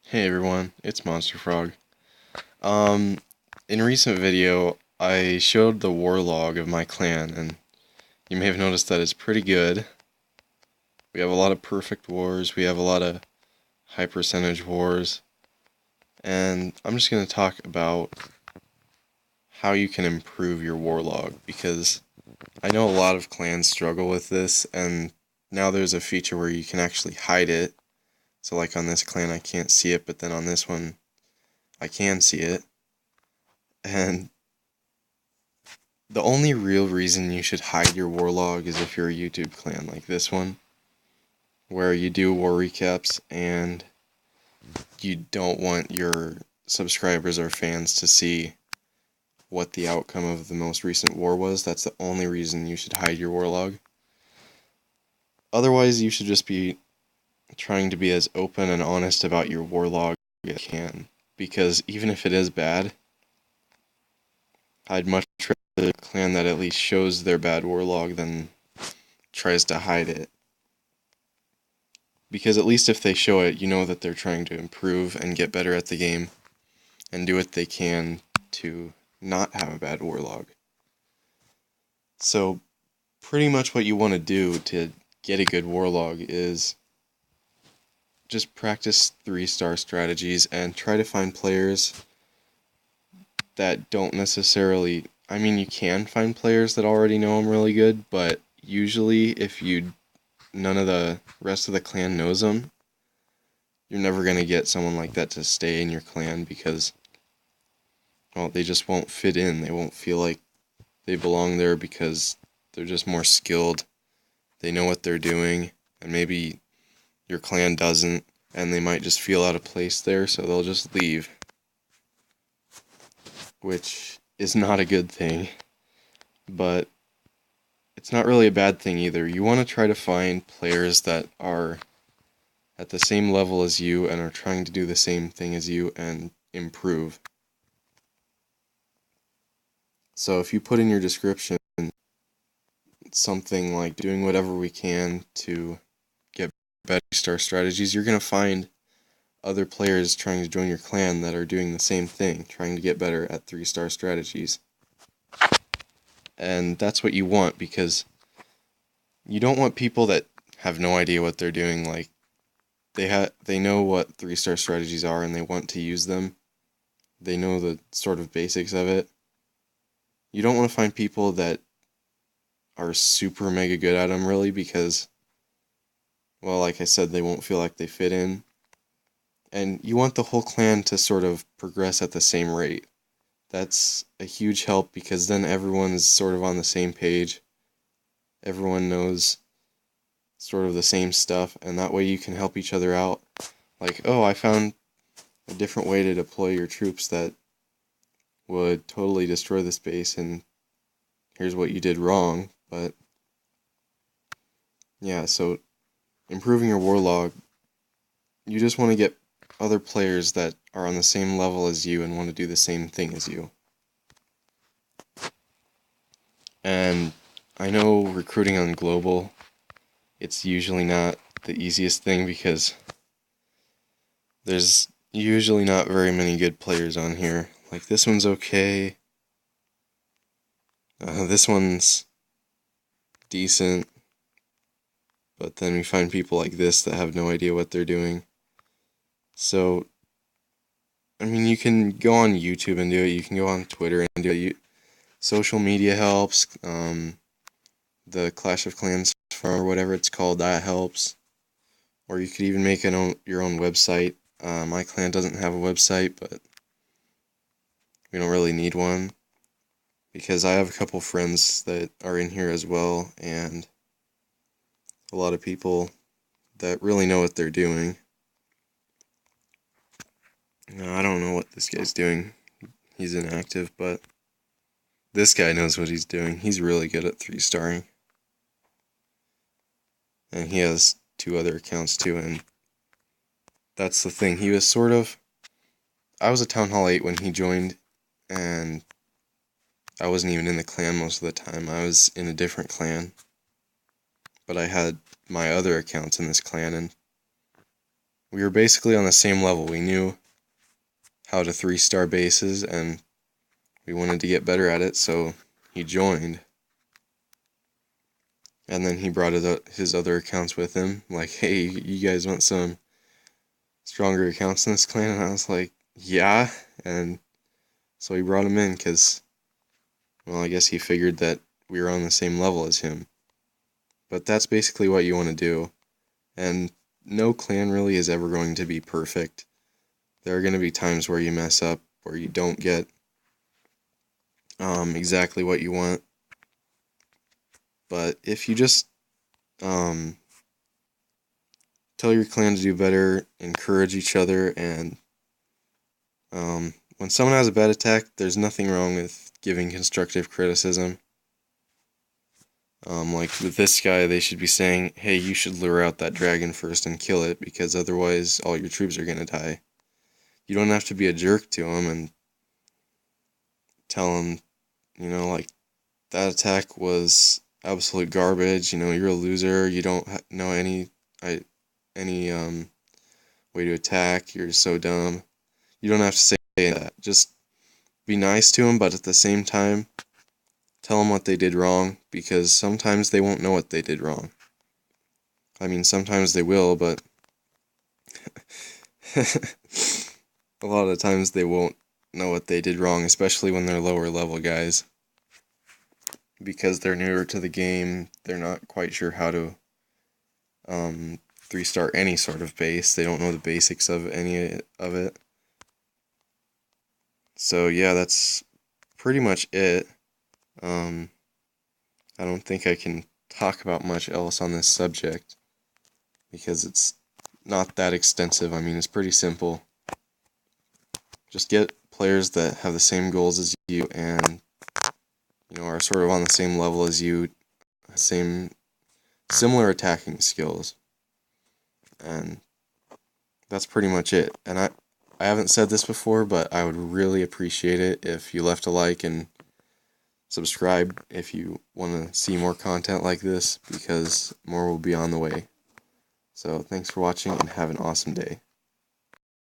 Hey everyone, it's Monster Frog. Um, in a recent video, I showed the war log of my clan, and you may have noticed that it's pretty good. We have a lot of perfect wars, we have a lot of high percentage wars, and I'm just going to talk about how you can improve your war log, because I know a lot of clans struggle with this, and now there's a feature where you can actually hide it. So like on this clan I can't see it, but then on this one I can see it. And the only real reason you should hide your war log is if you're a YouTube clan like this one, where you do war recaps and you don't want your subscribers or fans to see what the outcome of the most recent war was. That's the only reason you should hide your war log. Otherwise, you should just be trying to be as open and honest about your war log as you can. Because even if it is bad, I'd much rather a clan that at least shows their bad war log than tries to hide it. Because at least if they show it, you know that they're trying to improve and get better at the game and do what they can to not have a bad war log. So pretty much what you want to do to get a good war log is just practice 3-star strategies and try to find players that don't necessarily, I mean, you can find players that already know them really good, but usually if none of the rest of the clan knows them, you're never going to get someone like that to stay in your clan because, well, they just won't fit in. They won't feel like they belong there because they're just more skilled. They know what they're doing, and maybe your clan doesn't, and they might just feel out of place there, so they'll just leave, which is not a good thing, but it's not really a bad thing either. You want to try to find players that are at the same level as you and are trying to do the same thing as you and improve. So if you put in your description something like doing whatever we can to get better star strategies, you're going to find other players trying to join your clan that are doing the same thing, trying to get better at 3-star strategies. And that's what you want, because you don't want people that have no idea what they're doing. Like they know what 3-star strategies are and they want to use them. They know the sort of basics of it. You don't want to find people that are super mega good at them, really, because, well, like I said, they won't feel like they fit in. And you want the whole clan to sort of progress at the same rate. That's a huge help because then everyone's sort of on the same page. Everyone knows sort of the same stuff, and that way you can help each other out. Like, oh, I found a different way to deploy your troops that would totally destroy this base, and here's what you did wrong. But yeah, so improving your war log, you just want to get other players that are on the same level as you and want to do the same thing as you. And I know recruiting on global, it's usually not the easiest thing because there's usually not very many good players on here. Like this one's okay. This one's decent. But then we find people like this that have no idea what they're doing. So, I mean, you can go on YouTube and do it. You can go on Twitter and do it. Social media helps. The Clash of Clans forum or whatever it's called, that helps. Or you could even make your own website. My clan doesn't have a website, but we don't really need one because I have a couple friends that are in here as well, and a lot of people that really know what they're doing. I don't know what this guy's doing. He's inactive, but this guy knows what he's doing. He's really good at 3-starring. And he has 2 other accounts too, and that's the thing. He was sort of... I was a Town Hall 8 when he joined, and I wasn't even in the clan most of the time. I was in a different clan. But I had my other accounts in this clan, and we were basically on the same level. We knew how to 3-star bases, and we wanted to get better at it, so he joined. And then he brought his other accounts with him, like, hey, you guys want some stronger accounts in this clan? And I was like, yeah. And so he brought him in because, well, I guess he figured that we were on the same level as him. But that's basically what you want to do. And no clan really is ever going to be perfect. There are going to be times where you mess up, where you don't get exactly what you want. But if you just tell your clan to do better, encourage each other, and when someone has a bad attack, there's nothing wrong with giving constructive criticism. Like with this guy, they should be saying, hey, you should lure out that dragon first and kill it, because otherwise all your troops are going to die. You don't have to be a jerk to him and tell him, like, that attack was absolute garbage, you're a loser, you don't know any way to attack, you're so dumb. You don't have to say that. Just be nice to him, but at the same time, tell them what they did wrong, because sometimes they won't know what they did wrong. I mean, sometimes they will, but a lot of the times they won't know what they did wrong, especially when they're lower level guys. Because they're newer to the game, they're not quite sure how to 3-star any sort of base. They don't know the basics of any of it. So yeah, that's pretty much it. I don't think I can talk about much else on this subject, because it's not that extensive. I mean, it's pretty simple. Just get players that have the same goals as you and, are sort of on the same level as you, similar attacking skills. And that's pretty much it. And I haven't said this before, but I would really appreciate it if you left a like and subscribe if you want to see more content like this, because more will be on the way. So thanks for watching and have an awesome day.